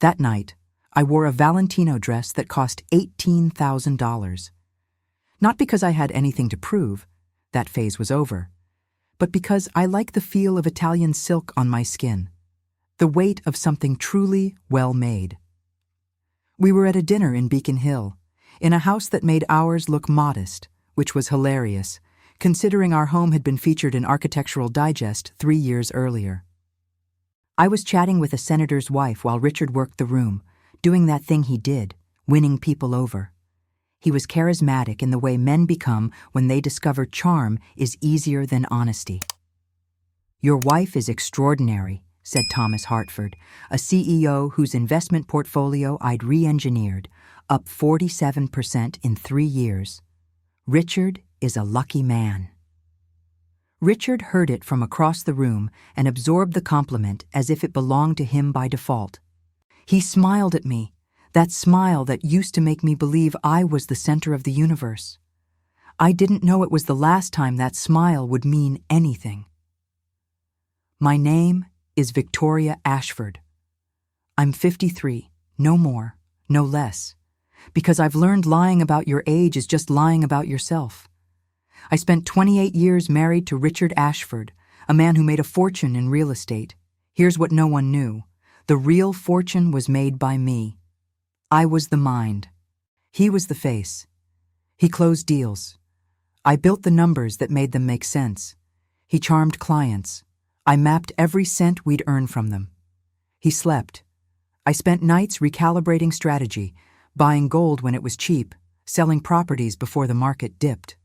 That night, I wore a Valentino dress that cost $18,000. Not because I had anything to prove, that phase was over, but because I like the feel of Italian silk on my skin, the weight of something truly well-made. We were at a dinner in Beacon Hill, in a house that made ours look modest, which was hilarious, considering our home had been featured in Architectural Digest 3 years earlier. I was chatting with a senator's wife while Richard worked the room, doing that thing he did, winning people over. He was charismatic in the way men become when they discover charm is easier than honesty. "Your wife is extraordinary," said Thomas Hartford, a CEO whose investment portfolio I'd re-engineered, up 47% in 3 years. "Richard is a lucky man." Richard heard it from across the room and absorbed the compliment as if it belonged to him by default. He smiled at me, that smile that used to make me believe I was the center of the universe. I didn't know it was the last time that smile would mean anything. "My name is Victoria Ashford. I'm 53, no more, no less, because I've learned lying about your age is just lying about yourself. I spent 28 years married to Richard Ashford, a man who made a fortune in real estate. Here's what no one knew. The real fortune was made by me. I was the mind. He was the face. He closed deals. I built the numbers that made them make sense. He charmed clients. I mapped every cent we'd earn from them. He slept. I spent nights recalibrating strategy, buying gold when it was cheap, selling properties before the market dipped.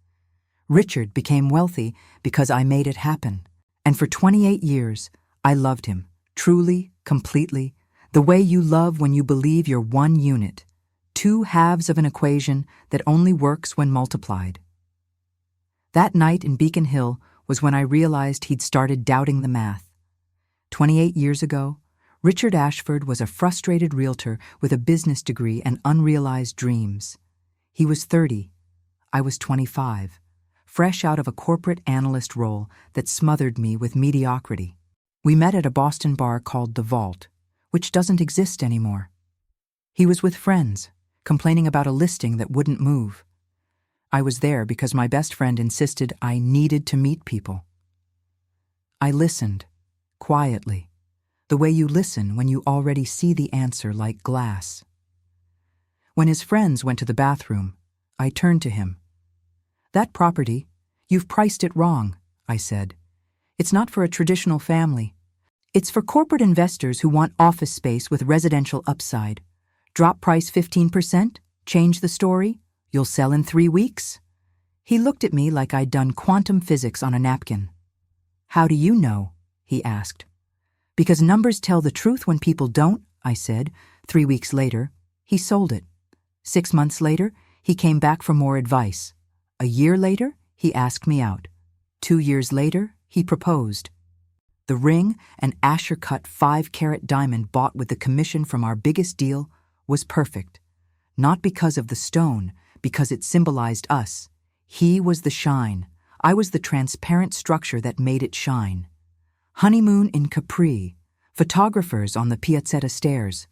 Richard became wealthy because I made it happen. And for 28 years, I loved him, truly, completely, the way you love when you believe you're one unit, two halves of an equation that only works when multiplied. That night in Beacon Hill was when I realized he'd started doubting the math. 28 years ago, Richard Ashford was a frustrated realtor with a business degree and unrealized dreams. He was 30. I was 25, fresh out of a corporate analyst role that smothered me with mediocrity. We met at a Boston bar called The Vault, which doesn't exist anymore. He was with friends, complaining about a listing that wouldn't move. I was there because my best friend insisted I needed to meet people. I listened, quietly, the way you listen when you already see the answer like glass. When his friends went to the bathroom, I turned to him. "That property, you've priced it wrong," I said. "It's not for a traditional family. It's for corporate investors who want office space with residential upside. Drop price 15%, change the story, you'll sell in 3 weeks." He looked at me like I'd done quantum physics on a napkin. "How do you know?" he asked. "Because numbers tell the truth when people don't," I said. 3 weeks later, he sold it. 6 months later, he came back for more advice. A year later, he asked me out. 2 years later, he proposed. The ring, an Asher-cut 5-carat diamond bought with the commission from our biggest deal, was perfect. Not because of the stone, because it symbolized us. He was the shine. I was the transparent structure that made it shine. Honeymoon in Capri, photographers on the Piazzetta stairs.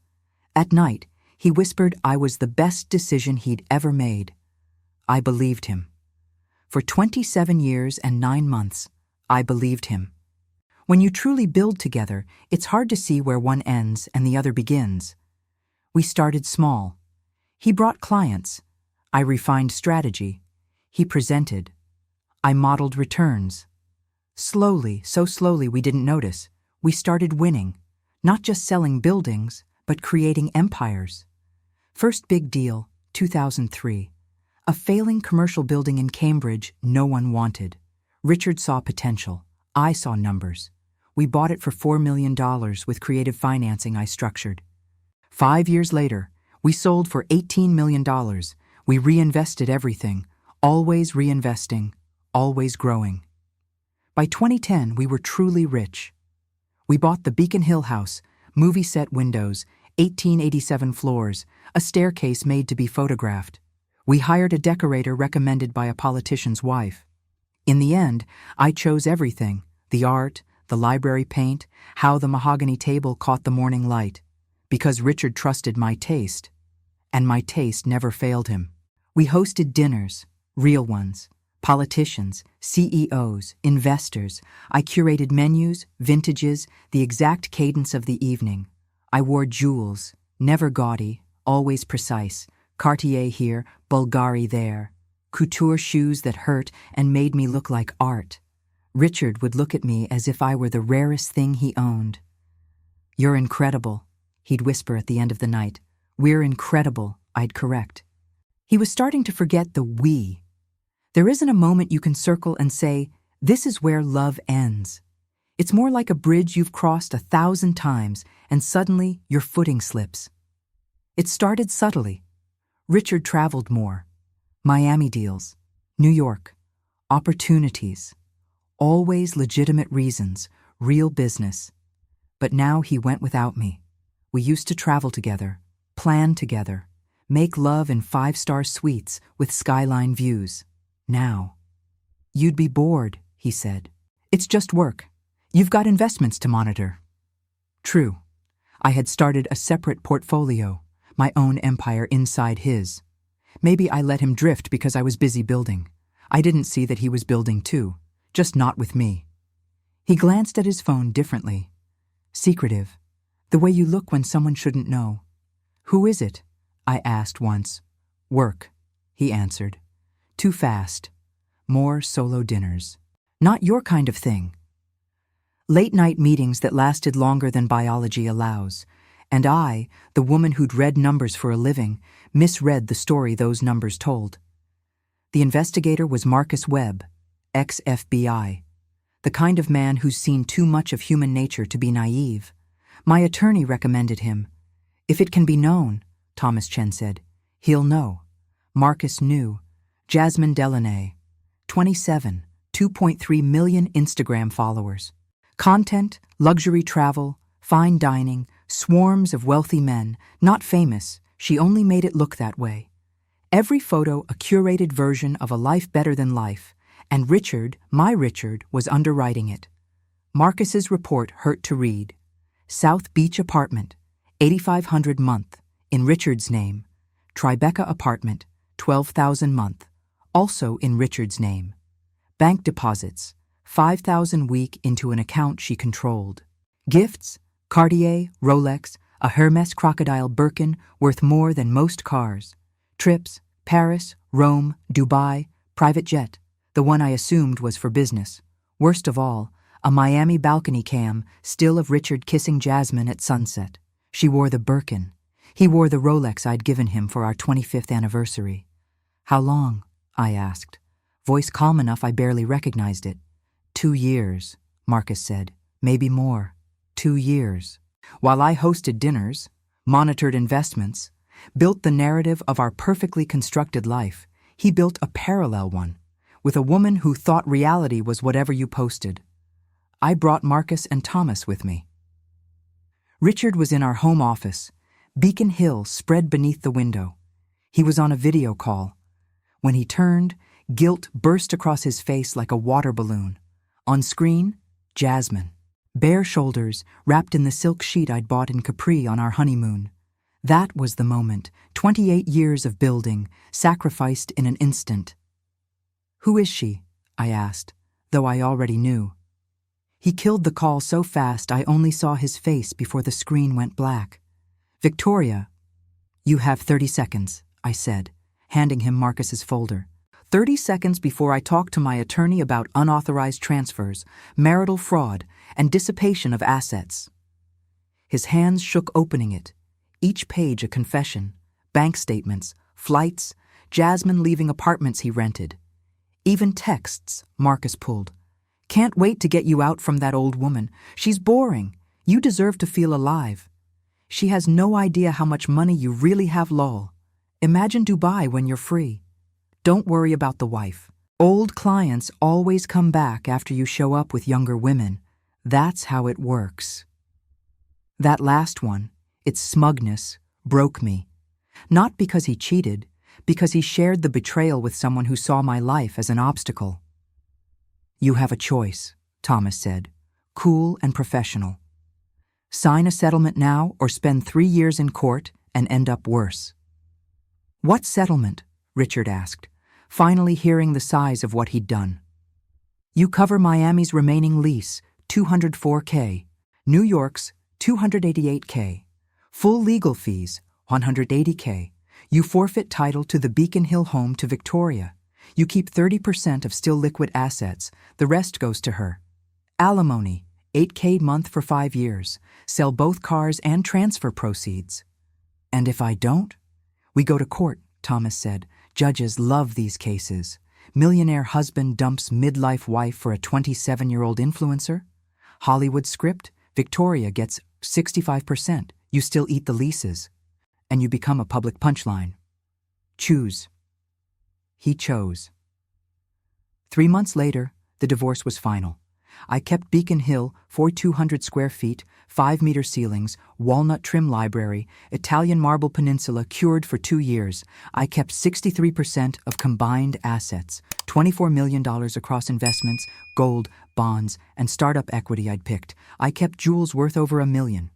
At night, he whispered I was the best decision he'd ever made. I believed him. For 27 years and 9 months, I believed him. When you truly build together, it's hard to see where one ends and the other begins. We started small. He brought clients. I refined strategy. He presented. I modeled returns. Slowly, so slowly we didn't notice, we started winning, not just selling buildings, but creating empires. First big deal, 2003. A failing commercial building in Cambridge no one wanted. Richard saw potential. I saw numbers. We bought it for $4 million with creative financing I structured. 5 years later, we sold for $18 million. We reinvested everything, always reinvesting, always growing. By 2010, we were truly rich. We bought the Beacon Hill house, movie set windows, 1887 floors, a staircase made to be photographed. We hired a decorator recommended by a politician's wife. In the end, I chose everything, the art, the library paint, how the mahogany table caught the morning light. Because Richard trusted my taste, and my taste never failed him. We hosted dinners, real ones, politicians, CEOs, investors. I curated menus, vintages, the exact cadence of the evening. I wore jewels, never gaudy, always precise. Cartier here, Bulgari there. Couture shoes that hurt and made me look like art. Richard would look at me as if I were the rarest thing he owned. "You're incredible," he'd whisper at the end of the night. "We're incredible," I'd correct. He was starting to forget the we. There isn't a moment you can circle and say, "This is where love ends." It's more like a bridge you've crossed 1,000 times and suddenly your footing slips. It started subtly. Richard traveled more. Miami deals, New York, opportunities, always legitimate reasons, real business. But now he went without me. We used to travel together, plan together, make love in 5-star suites with skyline views. Now, "You'd be bored," he said. "It's just work. You've got investments to monitor." True. I had started a separate portfolio, my own empire inside his. Maybe I let him drift because I was busy building. I didn't see that he was building too, just not with me. He glanced at his phone differently. Secretive, the way you look when someone shouldn't know. "Who is it?" I asked once. "Work," he answered. "Too fast. More solo dinners. Not your kind of thing." Late-night meetings that lasted longer than biology allows. And I, the woman who'd read numbers for a living, misread the story those numbers told. The investigator was Marcus Webb, ex-FBI, the kind of man who's seen too much of human nature to be naive. My attorney recommended him. "If it can be known," Thomas Chen said, "he'll know." Marcus knew. Jasmine Delaney, 27, 2.3 million Instagram followers. Content, luxury travel, fine dining, swarms of wealthy men, not famous, she only made it look that way. Every photo a curated version of a life better than life, and Richard, my Richard, was underwriting it. Marcus's report hurt to read. South Beach apartment, $8,500 month, in Richard's name. Tribeca apartment, $12,000 month, also in Richard's name. Bank deposits, $5,000 week into an account she controlled. Gifts, Cartier, Rolex, a Hermes crocodile Birkin worth more than most cars. Trips, Paris, Rome, Dubai, private jet, the one I assumed was for business. Worst of all, a Miami balcony cam, still of Richard kissing Jasmine at sunset. She wore the Birkin. He wore the Rolex I'd given him for our 25th anniversary. "How long?" I asked. Voice calm enough I barely recognized it. 2 years, Marcus said. "Maybe more. 2 years." While I hosted dinners, monitored investments, built the narrative of our perfectly constructed life, he built a parallel one, with a woman who thought reality was whatever you posted. I brought Marcus and Thomas with me. Richard was in our home office, Beacon Hill spread beneath the window. He was on a video call. When he turned, guilt burst across his face like a water balloon. On screen, Jasmine. Bare shoulders, wrapped in the silk sheet I'd bought in Capri on our honeymoon. That was the moment, 28 years of building, sacrificed in an instant. "Who is she?" I asked, though I already knew. He killed the call so fast I only saw his face before the screen went black. "Victoria." "You have 30 seconds, I said, handing him Marcus's folder. 30 seconds before I talked to my attorney about unauthorized transfers, marital fraud, and dissipation of assets. His hands shook opening it, each page a confession, bank statements, flights, Jasmine leaving apartments he rented. Even texts Marcus pulled. "Can't wait to get you out from that old woman. She's boring. You deserve to feel alive. She has no idea how much money you really have, lol. Imagine Dubai when you're free. Don't worry about the wife. Old clients always come back after you show up with younger women. That's how it works." That last one, its smugness, broke me. Not because he cheated, because he shared the betrayal with someone who saw my life as an obstacle. "You have a choice," Thomas said, cool and professional. Sign a settlement now or spend 3 years in court and end up worse. What settlement? Richard asked, finally hearing the size of what he'd done. You cover Miami's remaining lease, $204K, New York's $288K, full legal fees, $180K. You forfeit title to the Beacon Hill home to Victoria. You keep 30% of still liquid assets, the rest goes to her. Alimony, $8K month for 5 years, sell both cars and transfer proceeds. And if I don't? We go to court, Thomas said. Judges love these cases. Millionaire husband dumps midlife wife for a 27-year-old influencer. Hollywood script, Victoria gets 65%. You still eat the leases. And you become a public punchline. Choose. He chose. 3 months later, the divorce was final. I kept Beacon Hill, 4,200 square feet, 5-meter ceilings, walnut trim library, Italian marble peninsula cured for 2 years. I kept 63% of combined assets, $24 million across investments, gold, bonds, and startup equity I'd picked. I kept jewels worth over $1 million.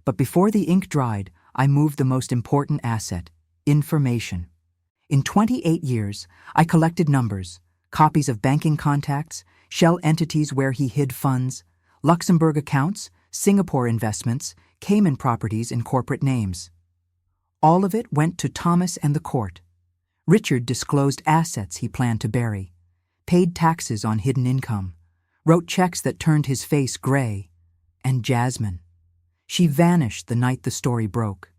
But before the ink dried, I moved the most important asset, information. In 28 years, I collected numbers, copies of banking contacts, shell entities where he hid funds, Luxembourg accounts, Singapore investments, Cayman properties in corporate names. All of it went to Thomas and the court. Richard disclosed assets he planned to bury, paid taxes on hidden income, wrote checks that turned his face gray. And Jasmine. She vanished the night the story broke.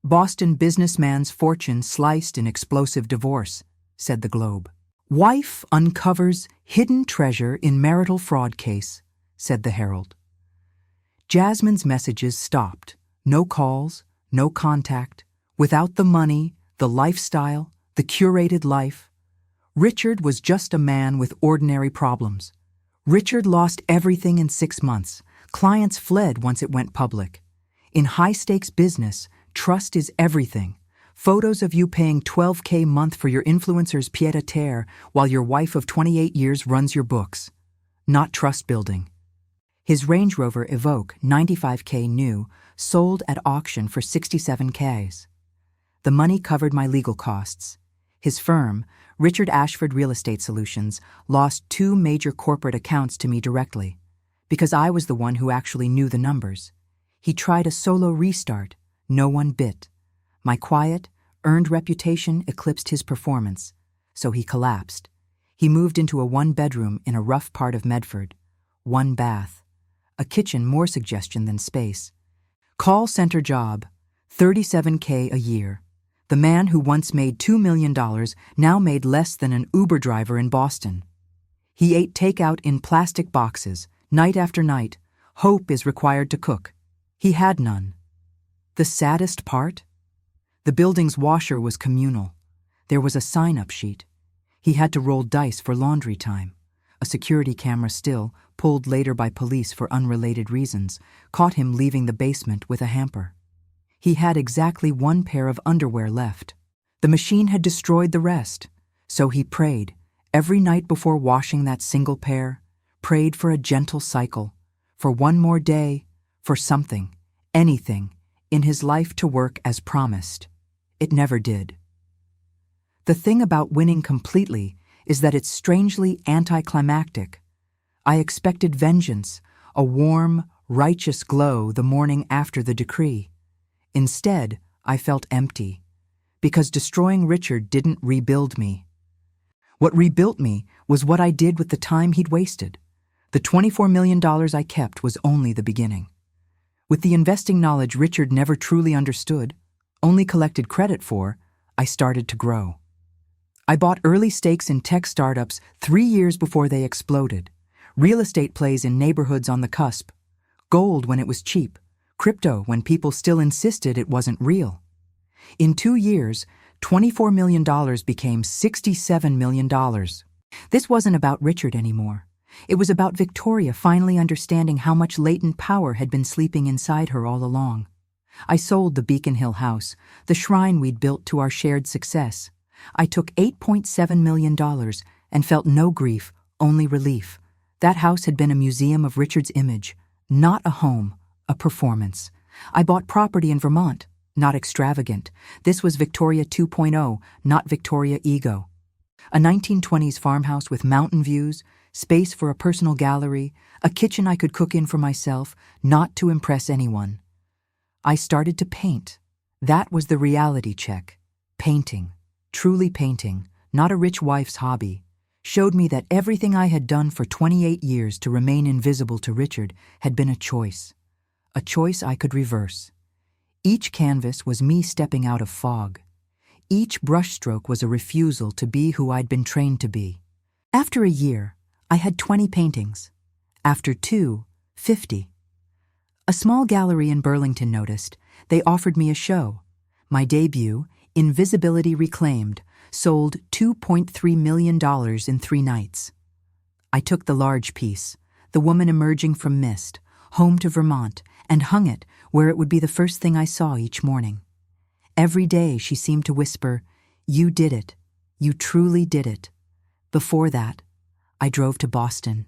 Boston businessman's fortune sliced in explosive divorce, said the Globe. Wife uncovers hidden treasure in marital fraud case, said the Herald. Jasmine's messages stopped. No calls, no contact. Without the money, the lifestyle, the curated life. Richard was just a man with ordinary problems. Richard lost everything in 6 months. Clients fled once it went public. In high-stakes business, trust is everything. Photos of you paying $12K a month for your influencer's pied-à-terre while your wife of 28 years runs your books. Not trust building. His Range Rover Evoque, $95K new, sold at auction for $67K. The money covered my legal costs. His firm, Richard Ashford Real Estate Solutions, lost 2 major corporate accounts to me directly, because I was the one who actually knew the numbers. He tried a solo restart. No one bit. My quiet, earned reputation eclipsed his performance, so he collapsed. He moved into a 1-bedroom in a rough part of Medford. 1 bath. A kitchen more suggestion than space. Call center job, $37K a year. The man who once made $2 million now made less than an Uber driver in Boston. He ate takeout in plastic boxes, night after night. Hope is required to cook. He had none. The saddest part? The building's washer was communal. There was a sign-up sheet. He had to roll dice for laundry time. A security camera still, pulled later by police for unrelated reasons, caught him leaving the basement with a hamper. He had exactly 1 pair of underwear left. The machine had destroyed the rest. So he prayed, every night before washing that single pair, prayed for a gentle cycle, for 1 more day, for something, anything, in his life to work as promised. It never did. The thing about winning completely is that it's strangely anticlimactic. I expected vengeance, a warm, righteous glow the morning after the decree. Instead, I felt empty, because destroying Richard didn't rebuild me. What rebuilt me was what I did with the time he'd wasted. The $24 million I kept was only the beginning. With the investing knowledge Richard never truly understood, only collected credit for, I started to grow. I bought early stakes in tech startups 3 years before they exploded, real estate plays in neighborhoods on the cusp, gold when it was cheap, crypto when people still insisted it wasn't real. In 2 years, $24 million became $67 million. This wasn't about Richard anymore. It was about Victoria finally understanding how much latent power had been sleeping inside her all along. I sold the Beacon Hill house, the shrine we'd built to our shared success. I took $8.7 million and felt no grief, only relief. That house had been a museum of Richard's image, not a home, a performance. I bought property in Vermont, not extravagant. This was Victoria 2.0, not Victoria ego. A 1920s farmhouse with mountain views, space for a personal gallery, a kitchen I could cook in for myself, not to impress anyone. I started to paint. That was the reality check. Painting, truly painting, not a rich wife's hobby, showed me that everything I had done for 28 years to remain invisible to Richard had been a choice I could reverse. Each canvas was me stepping out of fog. Each brushstroke was a refusal to be who I'd been trained to be. After a year, I had 20 paintings. After 2, 50. A small gallery in Burlington noticed. They offered me a show. My debut, Invisibility Reclaimed, sold $2.3 million in 3 nights. I took the large piece, the woman emerging from mist, home to Vermont, and hung it where it would be the first thing I saw each morning. Every day she seemed to whisper, "You did it. You truly did it." Before that, I drove to Boston.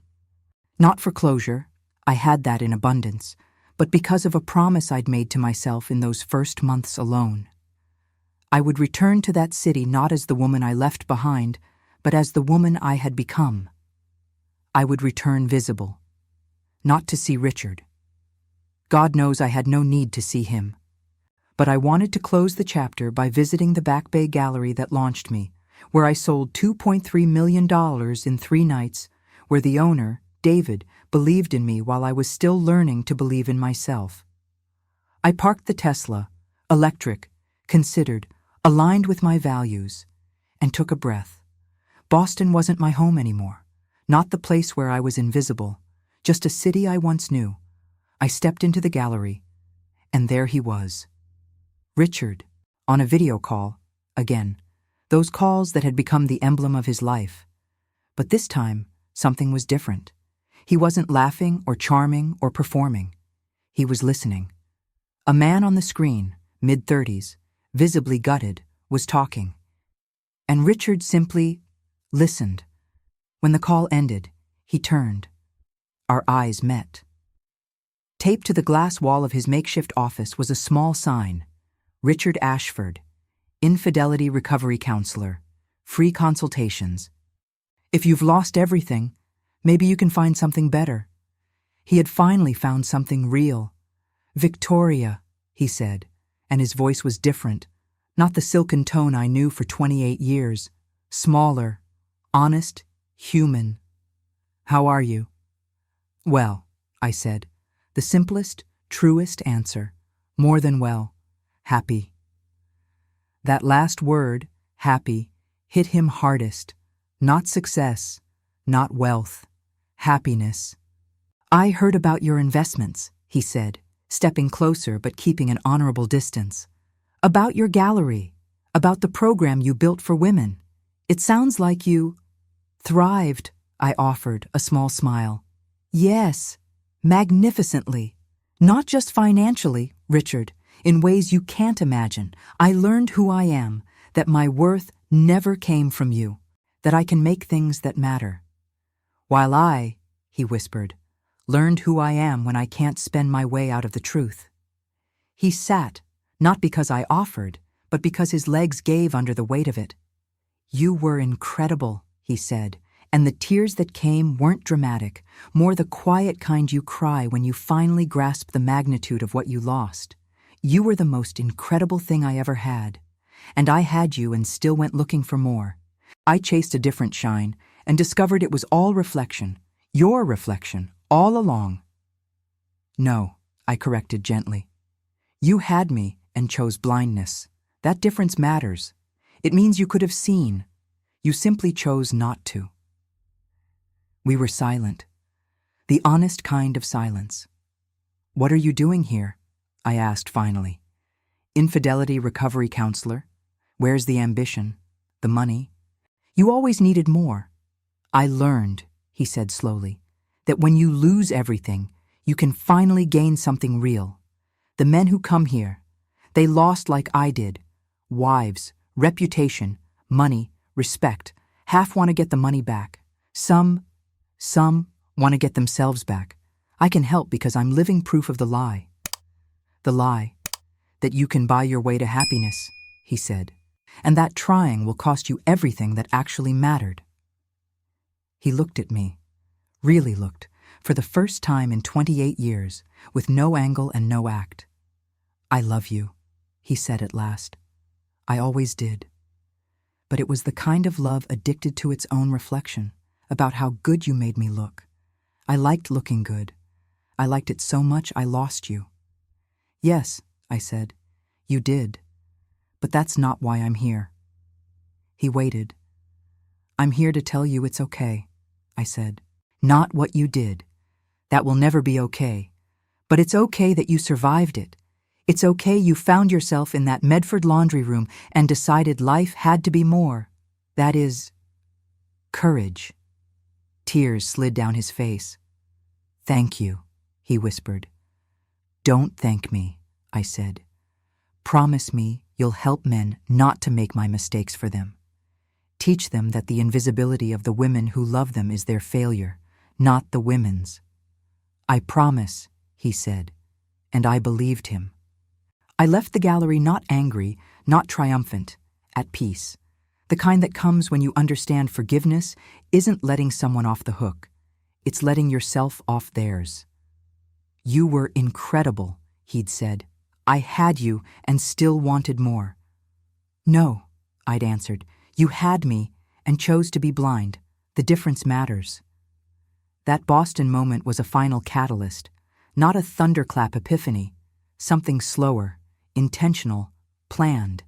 Not for closure, I had that in abundance, but because of a promise I'd made to myself in those first months alone. I would return to that city not as the woman I left behind, but as the woman I had become. I would return visible. Not to see Richard. God knows I had no need to see him. But I wanted to close the chapter by visiting the Back Bay Gallery that launched me, where I sold $2.3 million in 3 nights, where the owner, David, believed in me while I was still learning to believe in myself. I parked the Tesla, electric, considered, aligned with my values, and took a breath. Boston wasn't my home anymore, not the place where I was invisible, just a city I once knew. I stepped into the gallery, and there he was. Richard, on a video call, again, those calls that had become the emblem of his life. But this time, something was different. He wasn't laughing or charming or performing. He was listening. A man on the screen, mid-30s, visibly gutted, was talking. And Richard simply listened. When the call ended, he turned. Our eyes met. Taped to the glass wall of his makeshift office was a small sign, Richard Ashford, Infidelity Recovery Counselor, free consultations. If you've lost everything, maybe you can find something better. He had finally found something real. Victoria, he said, and his voice was different, not the silken tone I knew for 28 years, smaller, honest, human. How are you? Well, I said, the simplest, truest answer, more than well. Happy. That last word, happy, hit him hardest. Not success, not wealth, happiness. I heard about your investments, he said, stepping closer but keeping an honorable distance. About your gallery, about the program you built for women. It sounds like you thrived, I offered, a small smile. Yes, magnificently. Not just financially, Richard. In ways you can't imagine, I learned who I am, that my worth never came from you, that I can make things that matter. While I, he whispered, learned who I am when I can't spend my way out of the truth. He sat, not because I offered, but because his legs gave under the weight of it. You were incredible, he said, and the tears that came weren't dramatic, more the quiet kind you cry when you finally grasp the magnitude of what you lost. You were the most incredible thing I ever had, and I had you and still went looking for more. I chased a different shine and discovered it was all reflection, your reflection, all along. No, I corrected gently. You had me and chose blindness. That difference matters. It means you could have seen. You simply chose not to. We were silent, the honest kind of silence. What are you doing here? I asked finally. Infidelity Recovery Counselor? Where's the ambition? The money? You always needed more. I learned, he said slowly, that when you lose everything, you can finally gain something real. The men who come here, they lost like I did. Wives, reputation, money, respect. Half want to get the money back. Some want to get themselves back. I can help because I'm living proof of the lie. The lie that you can buy your way to happiness, he said, and that trying will cost you everything that actually mattered. He looked at me, really looked, for the first time in 28 years, with no angle and no act. I love you, he said at last. I always did. But it was the kind of love addicted to its own reflection, about how good you made me look. I liked looking good. I liked it so much I lost you. Yes, I said, you did. But that's not why I'm here. He waited. I'm here to tell you it's okay, I said. Not what you did. That will never be okay. But it's okay that you survived it. It's okay you found yourself in that Medford laundry room and decided life had to be more. That is, courage. Tears slid down his face. Thank you, he whispered. Don't thank me, I said. Promise me you'll help men not to make my mistakes for them. Teach them that the invisibility of the women who love them is their failure, not the women's. I promise, he said, and I believed him. I left the gallery not angry, not triumphant, at peace. The kind that comes when you understand forgiveness isn't letting someone off the hook. It's letting yourself off theirs. You were incredible, he'd said. I had you and still wanted more. No, I'd answered. You had me and chose to be blind. The difference matters. That Boston moment was a final catalyst, not a thunderclap epiphany, something slower, intentional, planned.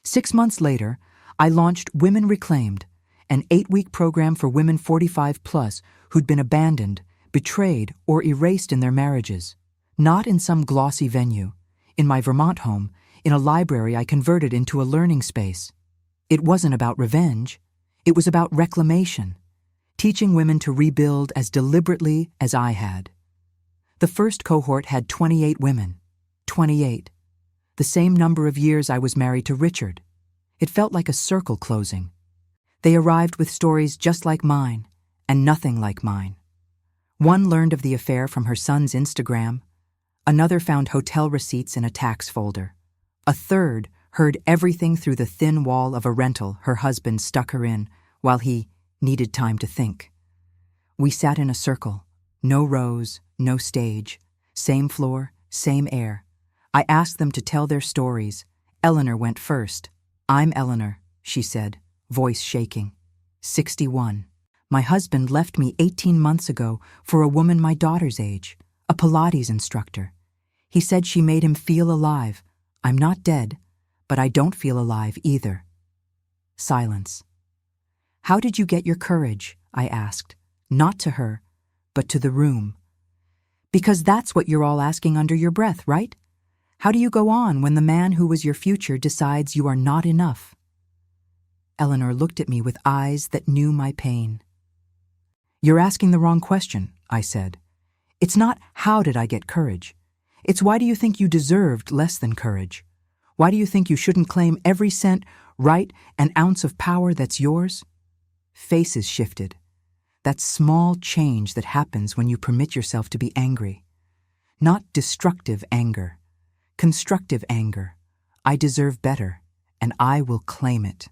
6 months later, I launched Women Reclaimed, an 8-week program for women 45 plus who'd been abandoned, betrayed, or erased in their marriages. Not in some glossy venue. In my Vermont home, in a library I converted into a learning space. It wasn't about revenge. It was about reclamation, teaching women to rebuild as deliberately as I had. The first cohort had 28 women. 28. The same number of years I was married to Richard. It felt like a circle closing. They arrived with stories just like mine, and nothing like mine. One learned of the affair from her son's Instagram. Another found hotel receipts in a tax folder. A third heard everything through the thin wall of a rental her husband stuck her in while he needed time to think. We sat in a circle. No rows, no stage. Same floor, same air. I asked them to tell their stories. Eleanor went first. I'm Eleanor, she said, voice shaking. 61. My husband left me 18 months ago for a woman my daughter's age, a Pilates instructor. He said she made him feel alive. I'm not dead, but I don't feel alive either. Silence. How did you get your courage? I asked, not to her, but to the room. Because that's what you're all asking under your breath, right? How do you go on when the man who was your future decides you are not enough? Eleanor looked at me with eyes that knew my pain. You're asking the wrong question, I said. It's not how did I get courage. It's why do you think you deserved less than courage? Why do you think you shouldn't claim every cent, right, and ounce of power that's yours? Faces shifted. That small change that happens when you permit yourself to be angry. Not destructive anger. Constructive anger. I deserve better, and I will claim it.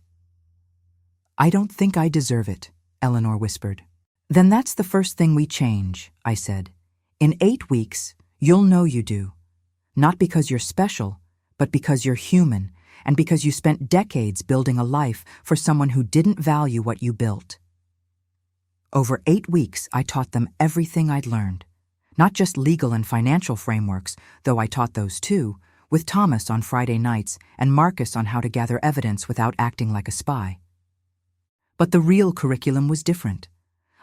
I don't think I deserve it, Eleanor whispered. Then that's the first thing we change, I said. In 8 weeks, you'll know you do. Not because you're special, but because you're human, and because you spent decades building a life for someone who didn't value what you built. Over 8 weeks, I taught them everything I'd learned. Not just legal and financial frameworks, though I taught those too, with Thomas on Friday nights and Marcus on how to gather evidence without acting like a spy. But the real curriculum was different.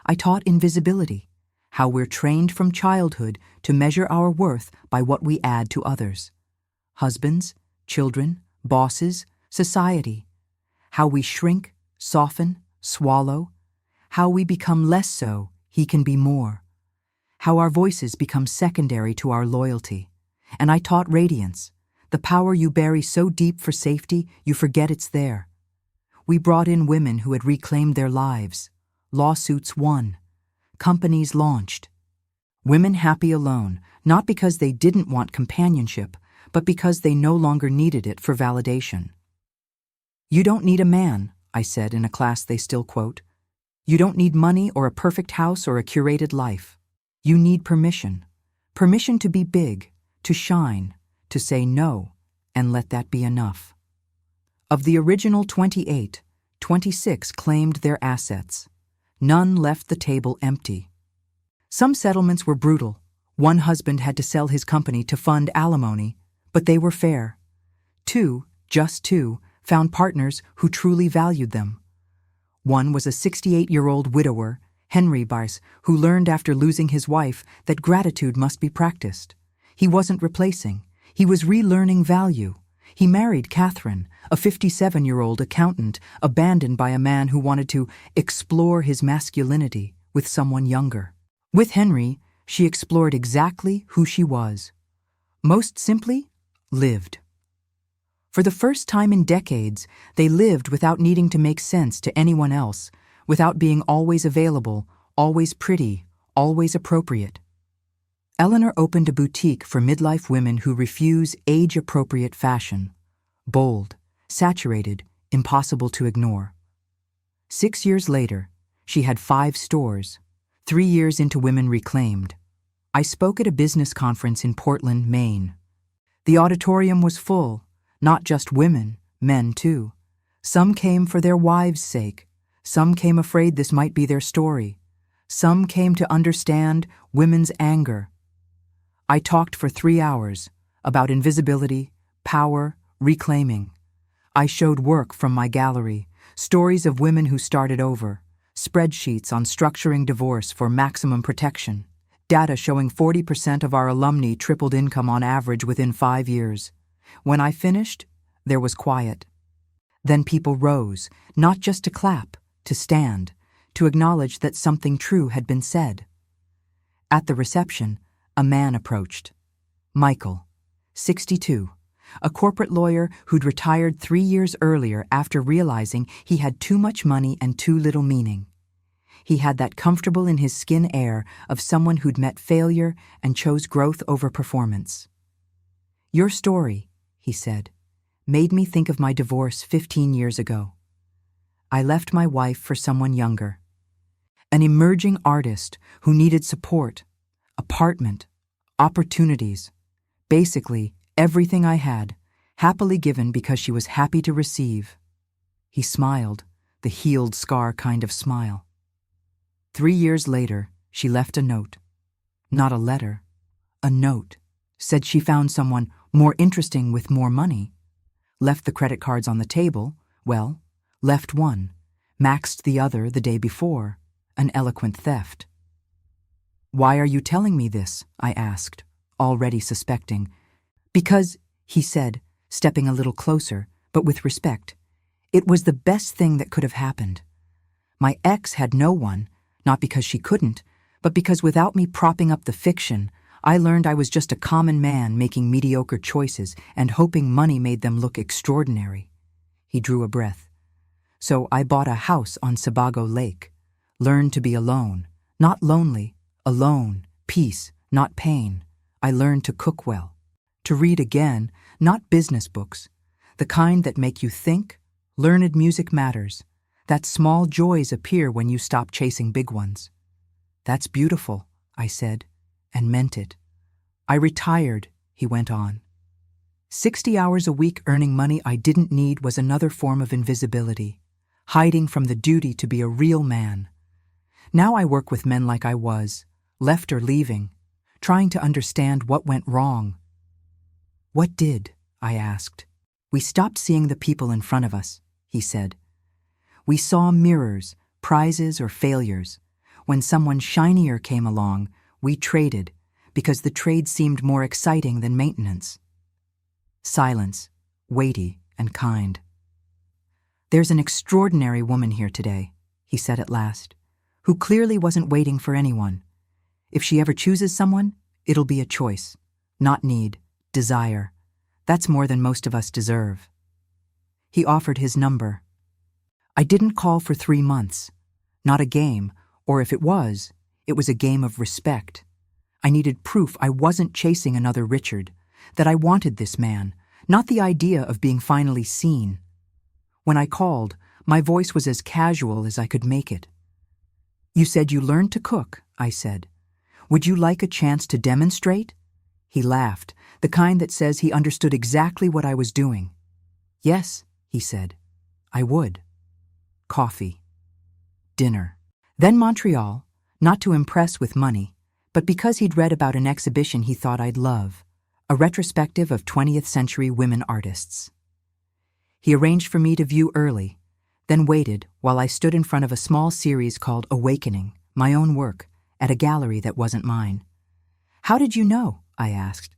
I taught invisibility, how we're trained from childhood to measure our worth by what we add to others. Husbands, children, bosses, society. How we shrink, soften, swallow. How we become less so, he can be more. How our voices become secondary to our loyalty. And I taught radiance, the power you bury so deep for safety you forget it's there. We brought in women who had reclaimed their lives. Lawsuits won. Companies launched. Women happy alone, not because they didn't want companionship, but because they no longer needed it for validation. "You don't need a man," I said in a class they still quote. "You don't need money or a perfect house or a curated life. You need permission. Permission to be big, to shine, to say no, and let that be enough." Of the original 28, 26 claimed their assets. None left the table empty. Some settlements were brutal. One husband had to sell his company to fund alimony, but they were fair. Two, just two, found partners who truly valued them. One was a 68-year-old widower, Henry Bice, who learned after losing his wife that gratitude must be practiced. He wasn't replacing. He was relearning value. He married Catherine, a 57-year-old accountant abandoned by a man who wanted to explore his masculinity with someone younger. With Henry, she explored exactly who she was. Most simply, lived. For the first time in decades, they lived without needing to make sense to anyone else, without being always available, always pretty, always appropriate. Eleanor opened a boutique for midlife women who refuse age-appropriate fashion. Bold, saturated, impossible to ignore. 6 years later, she had 5 stores, 3 years into Women Reclaimed. I spoke at a business conference in Portland, Maine. The auditorium was full, not just women, men too. Some came for their wives' sake. Some came afraid this might be their story. Some came to understand women's anger. I talked for 3 hours about invisibility, power, reclaiming. I showed work from my gallery, stories of women who started over, spreadsheets on structuring divorce for maximum protection, data showing 40% of our alumni tripled income on average within 5 years. When I finished, there was quiet. Then people rose, not just to clap, to stand, to acknowledge that something true had been said. At the reception, a man approached. Michael, 62, a corporate lawyer who'd retired 3 years earlier after realizing he had too much money and too little meaning. He had that comfortable in his skin air of someone who'd met failure and chose growth over performance. "Your story," he said, "made me think of my divorce 15 years ago. I left my wife for someone younger. An emerging artist who needed support, apartment, opportunities, basically everything I had, happily given because she was happy to receive." He smiled, the healed scar kind of smile. 3 years later, she left a note. Not a letter, a note. Said she found someone more interesting with more money. Left the credit cards on the table, well, left one, maxed the other the day before, an eloquent theft. "Why are you telling me this?" I asked, already suspecting. "Because," he said, stepping a little closer, but with respect, "it was the best thing that could have happened. My ex had no one, not because she couldn't, but because without me propping up the fiction, I learned I was just a common man making mediocre choices and hoping money made them look extraordinary." He drew a breath. "So I bought a house on Sebago Lake, learned to be alone, not lonely, alone, peace, not pain. I learned to cook well, to read again, not business books, the kind that make you think. Learned music matters, that small joys appear when you stop chasing big ones." "That's beautiful," I said, and meant it. "I retired," he went on. 60 hours a week earning money I didn't need was another form of invisibility, hiding from the duty to be a real man. Now I work with men like I was, left or leaving, trying to understand what went wrong. "What did?" I asked. "We stopped seeing the people in front of us," he said. "We saw mirrors, prizes or failures. When someone shinier came along, we traded, because the trade seemed more exciting than maintenance." Silence, weighty and kind. "There's an extraordinary woman here today," he said at last, "who clearly wasn't waiting for anyone. If she ever chooses someone, it'll be a choice, not need, desire. That's more than most of us deserve." He offered his number. I didn't call for 3 months. Not a game, or if it was a game of respect. I needed proof I wasn't chasing another Richard, that I wanted this man, not the idea of being finally seen. When I called, my voice was as casual as I could make it. "You said you learned to cook," I said. "Would you like a chance to demonstrate?" He laughed, the kind that says he understood exactly what I was doing. "Yes," he said, "I would." Coffee. Dinner. Then Montreal, not to impress with money, but because he'd read about an exhibition he thought I'd love, a retrospective of 20th century women artists. He arranged for me to view early, then waited while I stood in front of a small series called Awakening, my own work, at a gallery that wasn't mine. "How did you know?" I asked.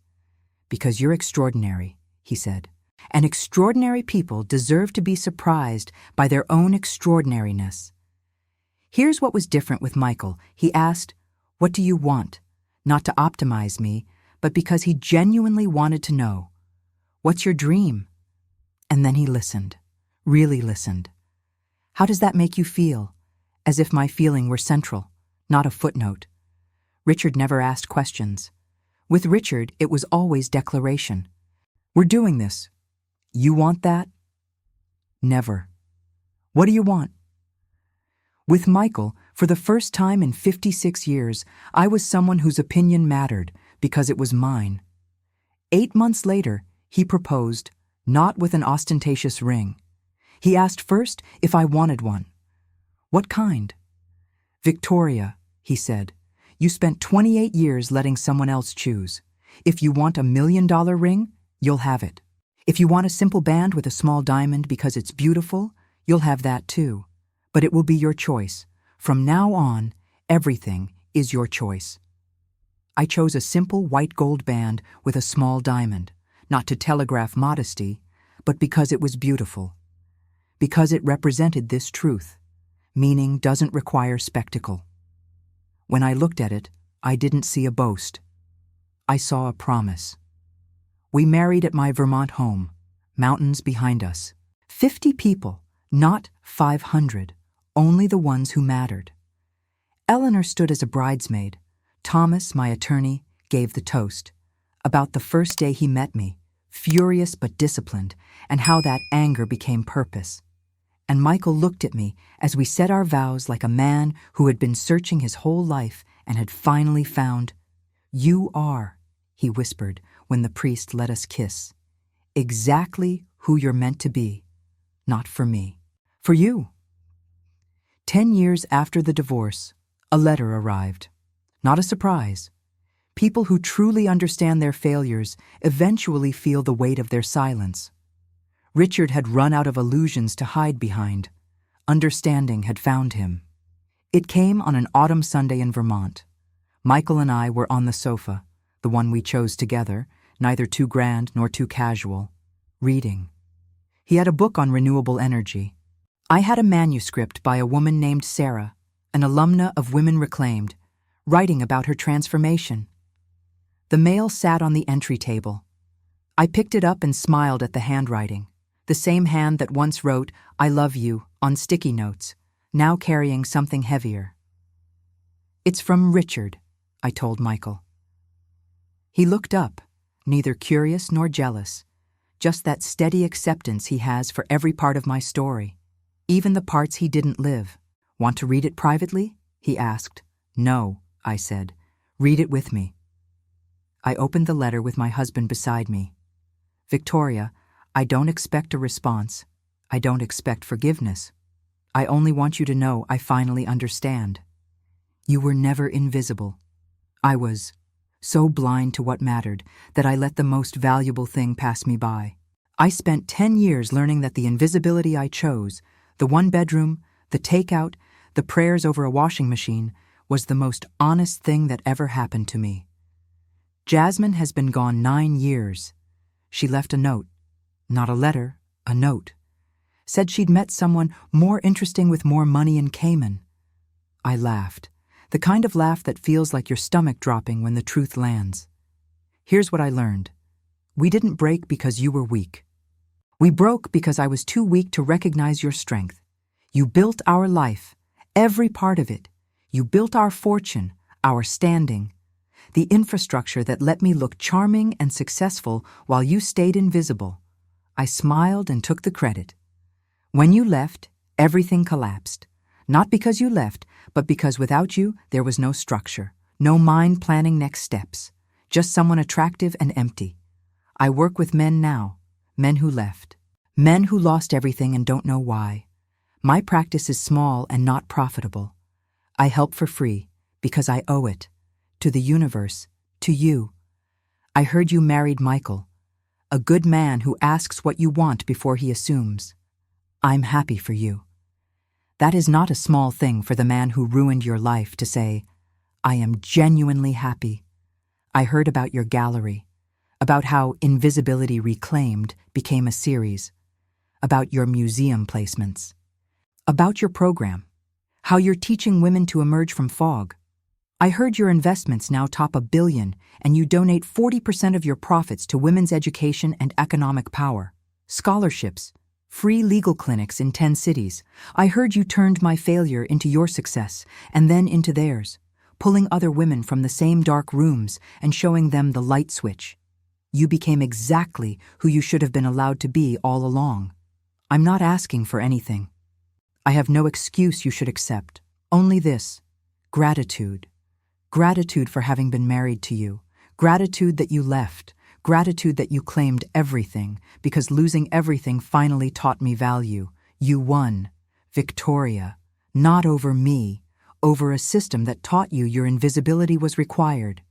"Because you're extraordinary," he said, "and extraordinary people deserve to be surprised by their own extraordinariness." Here's what was different with Michael. He asked, "What do you want?" Not to optimize me, but because he genuinely wanted to know. "What's your dream?" And then he listened, really listened. "How does that make you feel?" As if my feeling were central, not a footnote. Richard never asked questions. With Richard, it was always declaration. "We're doing this. You want that?" Never. "What do you want?" With Michael, for the first time in 56 years, I was someone whose opinion mattered because it was mine. 8 months later, he proposed, not with an ostentatious ring. He asked first if I wanted one. "What kind?" "Victoria," he said. "You spent 28 years letting someone else choose. If you want $1 million ring, you'll have it. If you want a simple band with a small diamond because it's beautiful, you'll have that too. But it will be your choice. From now on, everything is your choice." I chose a simple white gold band with a small diamond, not to telegraph modesty, but because it was beautiful. Because it represented this truth. Meaning doesn't require spectacle. When I looked at it, I didn't see a boast. I saw a promise. We married at my Vermont home, mountains behind us. 50 people, not 500, only the ones who mattered. Eleanor stood as a bridesmaid. Thomas, my attorney, gave the toast. About the first day he met me, furious but disciplined, and how that anger became purpose. And Michael looked at me as we said our vows like a man who had been searching his whole life and had finally found. "You are," he whispered when the priest let us kiss, "exactly who you're meant to be. Not for me. For you." 10 years after the divorce, a letter arrived. Not a surprise. People who truly understand their failures eventually feel the weight of their silence. Richard had run out of illusions to hide behind. Understanding had found him. It came on an autumn Sunday in Vermont. Michael and I were on the sofa, the one we chose together, neither too grand nor too casual, reading. He had a book on renewable energy. I had a manuscript by a woman named Sarah, an alumna of Women Reclaimed, writing about her transformation. The mail sat on the entry table. I picked it up and smiled at the handwriting, the same hand that once wrote, "I love you," on sticky notes, now carrying something heavier. "It's from Richard," I told Michael. He looked up, neither curious nor jealous, just that steady acceptance he has for every part of my story, even the parts he didn't live. "Want to read it privately?" he asked. "No," I said. "Read it with me." I opened the letter with my husband beside me. "Victoria, I don't expect a response. I don't expect forgiveness. I only want you to know I finally understand. You were never invisible. I was so blind to what mattered that I let the most valuable thing pass me by. I spent 10 years learning that the invisibility I chose, the one bedroom, the takeout, the prayers over a washing machine, was the most honest thing that ever happened to me. Jasmine has been gone 9 years. She left a note. Not a letter, a note. Said she'd met someone more interesting with more money in Cayman. I laughed, the kind of laugh that feels like your stomach dropping when the truth lands. Here's what I learned. We didn't break because you were weak. We broke because I was too weak to recognize your strength. You built our life, every part of it. You built our fortune, our standing. the infrastructure that let me look charming and successful while you stayed invisible. I smiled and took the credit. When you left, everything collapsed. Not because you left, but because without you, there was no structure, no mind planning next steps, just someone attractive and empty. I work with men now, men who left, men who lost everything and don't know why. My practice is small and not profitable. I help for free because I owe it. To the universe, to you. I heard you married Michael, a good man who asks what you want before he assumes. I'm happy for you. That is not a small thing for the man who ruined your life to say, I am genuinely happy. I heard about your gallery, about how Invisibility Reclaimed became a series, about your museum placements, about your program, how you're teaching women to emerge from fog. I heard your investments now top $1 billion and you donate 40% of your profits to women's education and economic power, scholarships, free legal clinics in 10 cities. I heard you turned my failure into your success and then into theirs, pulling other women from the same dark rooms and showing them the light switch. You became exactly who you should have been allowed to be all along. I'm not asking for anything. I have no excuse you should accept, only this: gratitude. Gratitude for having been married to you. Gratitude that you left. Gratitude that you claimed everything, because losing everything finally taught me value. You won. Victoria. Not over me, over a system that taught you your invisibility was required.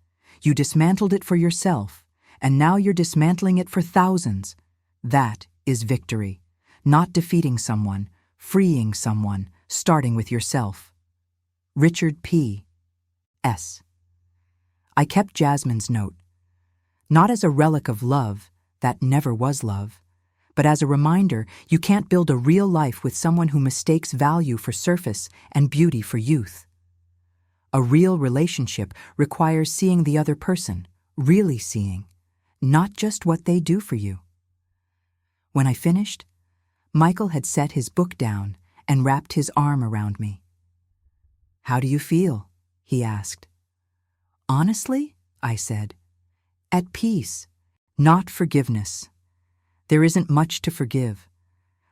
You dismantled it for yourself, and now you're dismantling it for thousands. That is victory. Not defeating someone, freeing someone, starting with yourself. Richard P. S. I kept Jasmine's note, not as a relic of love, that never was love, but as a reminder you can't build a real life with someone who mistakes value for surface and beauty for youth. A real relationship requires seeing the other person, really seeing, not just what they do for you. When I finished, Michael had set his book down and wrapped his arm around me. How do you feel? He asked. Honestly, I said, at peace, not forgiveness. There isn't much to forgive.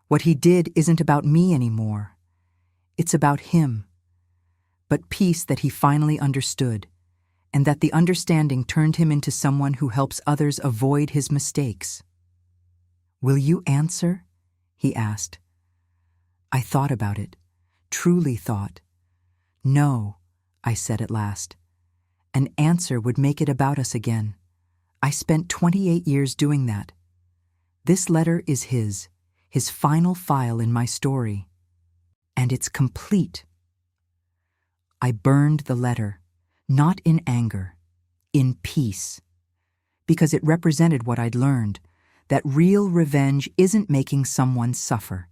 What he did isn't about me anymore. It's about him. But peace that he finally understood, and that the understanding turned him into someone who helps others avoid his mistakes. Will you answer? He asked. I thought about it, truly thought. No, I said at last. An answer would make it about us again. I spent 28 years doing that. This letter is his final file in my story. And it's complete. I burned the letter, not in anger, in peace. Because it represented what I'd learned, that real revenge isn't making someone suffer.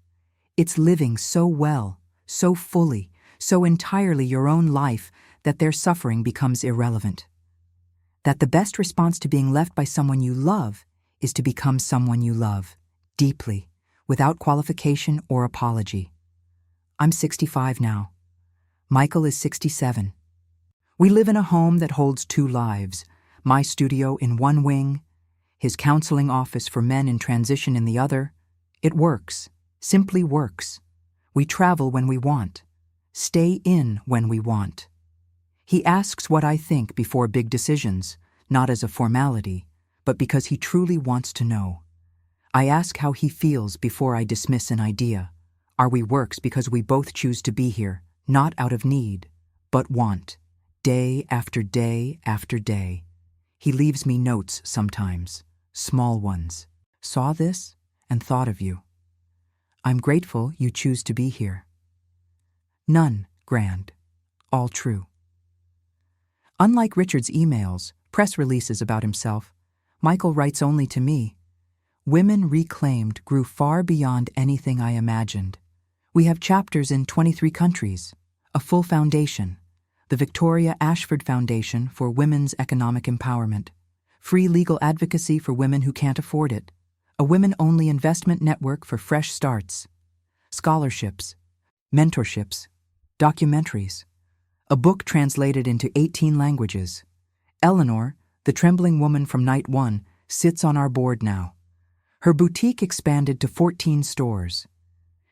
It's living so well, so fully, so entirely your own life that their suffering becomes irrelevant. That the best response to being left by someone you love is to become someone you love, deeply, without qualification or apology. I'm 65 now. Michael is 67. We live in a home that holds 2 lives, my studio in one wing, his counseling office for men in transition in the other. It works, simply works. We travel when we want, stay in when we want. He asks what I think before big decisions, not as a formality, but because he truly wants to know. I ask how he feels before I dismiss an idea. Are we works because we both choose to be here, not out of need, but want, day after day after day. He leaves me notes sometimes, small ones. Saw this and thought of you. I'm grateful you choose to be here. None, Grand. All true. Unlike Richard's emails, press releases about himself, Michael writes only to me. Women Reclaimed grew far beyond anything I imagined. We have chapters in 23 countries, a full foundation, the Victoria Ashford Foundation for Women's Economic Empowerment, free legal advocacy for women who can't afford it, a women-only investment network for fresh starts, scholarships, mentorships, documentaries, a book translated into 18 languages, Eleanor, the trembling woman from night one, sits on our board now. Her boutique expanded to 14 stores.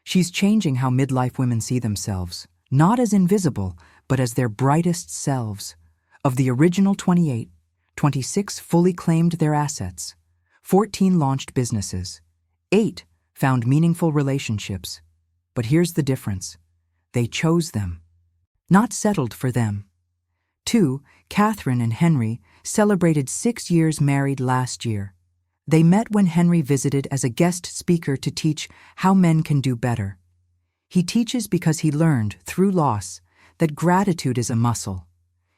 She's changing how midlife women see themselves, not as invisible, but as their brightest selves. Of the original 28, 26 fully claimed their assets. 14 launched businesses. 8 found meaningful relationships. But here's the difference. They chose them, not settled for them. 2, Catherine and Henry, celebrated 6 years married last year. They met when Henry visited as a guest speaker to teach how men can do better. He teaches because he learned, through loss, that gratitude is a muscle.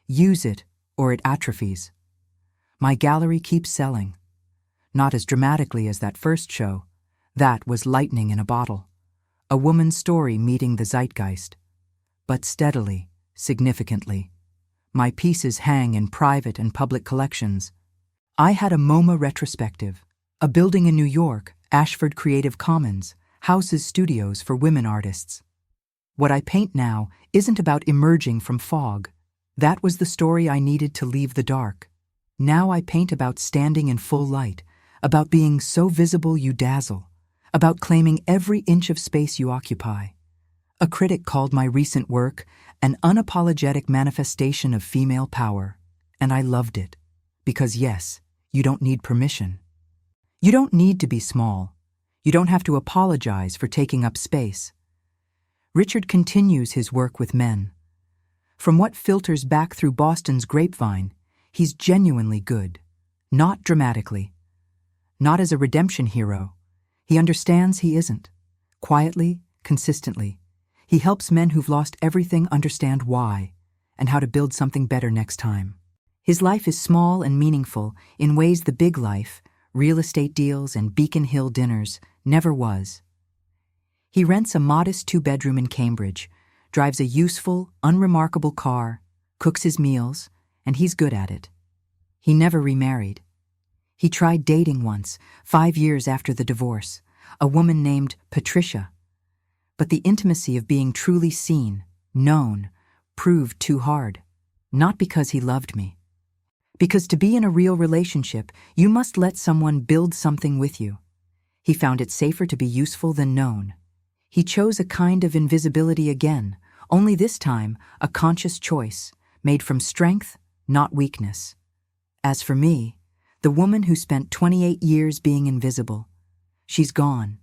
Use it, or it atrophies. My gallery keeps selling. Not as dramatically as that first show. That was lightning in a bottle. A woman's story meeting the zeitgeist. But steadily, significantly. My pieces hang in private and public collections. I had a MoMA retrospective. A building in New York, Ashford Creative Commons, houses studios for women artists. What I paint now isn't about emerging from fog. That was the story I needed to leave the dark. Now I paint about standing in full light, about being so visible you dazzle, about claiming every inch of space you occupy. A critic called my recent work an unapologetic manifestation of female power, and I loved it. Because yes, you don't need permission. You don't need to be small. You don't have to apologize for taking up space. Richard continues his work with men. From what filters back through Boston's grapevine, he's genuinely good, not dramatically. Not as a redemption hero. He understands he isn't. Quietly, consistently. He helps men who've lost everything understand why, and how to build something better next time. His life is small and meaningful in ways the big life, real estate deals and Beacon Hill dinners, never was. He rents a modest 2-bedroom in Cambridge, drives a useful, unremarkable car, cooks his meals, and he's good at it. He never remarried. He tried dating once, 5 years after the divorce, a woman named Patricia. But the intimacy of being truly seen, known, proved too hard. Not because he loved me. Because to be in a real relationship, you must let someone build something with you. He found it safer to be useful than known. He chose a kind of invisibility again, only this time a conscious choice, made from strength, not weakness. As for me, the woman who spent 28 years being invisible, she's gone.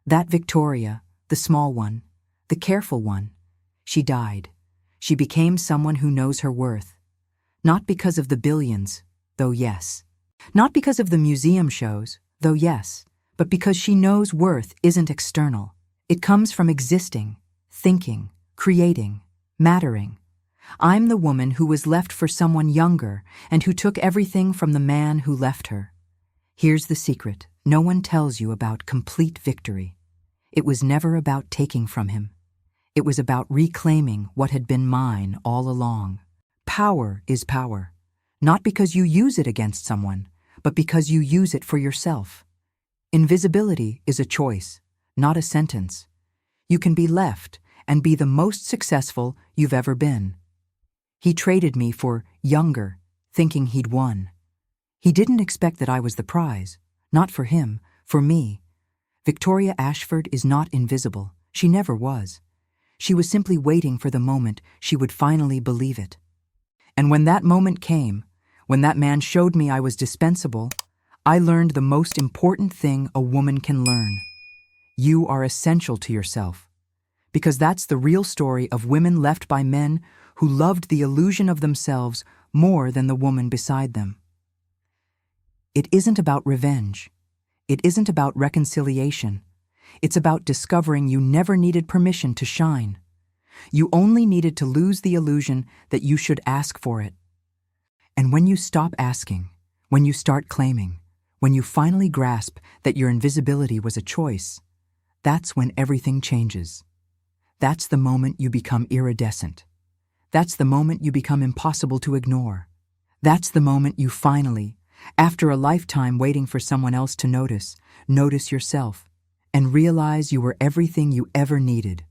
That Victoria, the small one, the careful one, she died. She became someone who knows her worth. Not because of the billions, though yes. Not because of the museum shows, though yes. But because she knows worth isn't external. It comes from existing, thinking, creating, mattering. I'm the woman who was left for someone younger and who took everything from the man who left her. Here's the secret no one tells you about complete victory. It was never about taking from him. It was about reclaiming what had been mine all along. Power is power, not because you use it against someone, but because you use it for yourself. Invisibility is a choice, not a sentence. You can be left and be the most successful you've ever been. He traded me for younger, thinking he'd won. He didn't expect that I was the prize, not for him, for me. Victoria Ashford is not invisible. She never was. She was simply waiting for the moment she would finally believe it. And when that moment came, when that man showed me I was dispensable, I learned the most important thing a woman can learn. You are essential to yourself. Because that's the real story of women left by men who loved the illusion of themselves more than the woman beside them. It isn't about revenge. It isn't about reconciliation. It's about discovering you never needed permission to shine. You only needed to lose the illusion that you should ask for it. And when you stop asking, when you start claiming, when you finally grasp that your invisibility was a choice, that's when everything changes. That's the moment you become iridescent. That's the moment you become impossible to ignore. That's the moment you finally, after a lifetime waiting for someone else to notice yourself and realize you were everything you ever needed.